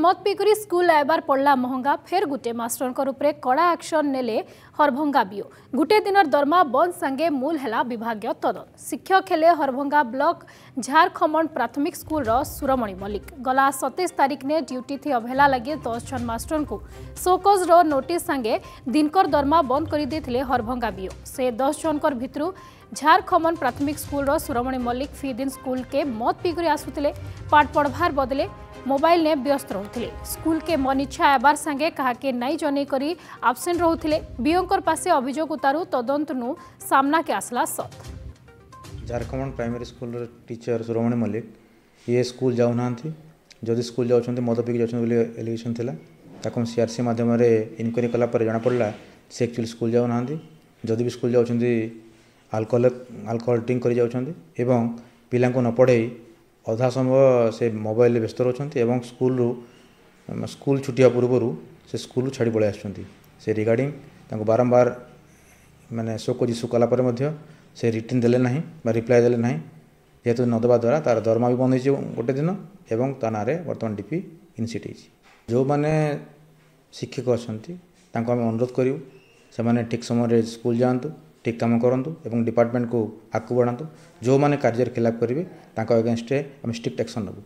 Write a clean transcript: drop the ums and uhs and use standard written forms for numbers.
मत पिकुरी स्कूल आयबार पड़ला महंगा फेर गुटे मास्टर उपरे कड़ा एक्शन नेले हरभंगा बीओ गुटे दिन दरमा बंद संगे मूल हैला विभाग तदन शिक्षक हेले हरभंगा ब्लॉक झारखमण प्राथमिक स्कूल रो सुरमणि मल्लिक गला 27 तारीख ने ड्यूटी थी अवहेला लगे 10 जन मास्टर को शोकज रो नोटिस संगे दिनकर दरमा बंद कर देथिले हरभंगा बीओ से 10 जनकर भितरु झारखमण प्राथमिक स्कूल रो सुरमणि मल्लिक फी दिन स्कूल के मत पिकुरी आसुथिले पाठ पढ़वार बदले मोबाइल ने व्यस्त रोते स्कूल के मन इच्छा आबार संगे कहा के नहीं जन करी आबसेंट रोते बीओंकर पासे अभियोग उतारू तदंत सामना के आसला सत Jharkhand primary school teacher Surmani Mallik ये स्कूल जाऊना जदि स्कूल जाऊँ मद पिक जाऊँ एलिगेशन था सीआरसी मध्यम इनक्वारी कलापर जना पड़ा से एक्चुअली स्कूल जाऊना जदि भी स्कूल जाऊँ आल्कोहल ड्रिंक कर जाऊँ पिला न पढ़े अधा समय से मोबाइल व्यस्त रोचंती एवं स्कूल छुटिया पूर्वर से स्कूल छाड़ी पड़े आसे रिगार्डिंग बारंबार माने शोक जिसु कलापर से रिटर्न देले नहीं रिप्लाई देले नहीं जेहेतु नदवा द्वारा तार दरमा भी बंद हो गोटे दिन एवं ता ना बर्तमान डीपी इनसीट जो मैंने शिक्षक अच्छा आम अनुरोध करूँ से ठीक समय स्कूल जातु ठीक काम करूँ एवं डिपार्टमेंट को आगू बढ़ातु जो मैंने कार्य खिलाफ करेंगे अगेंस्ट आम स्ट्रिक्ट एक्शन नबू।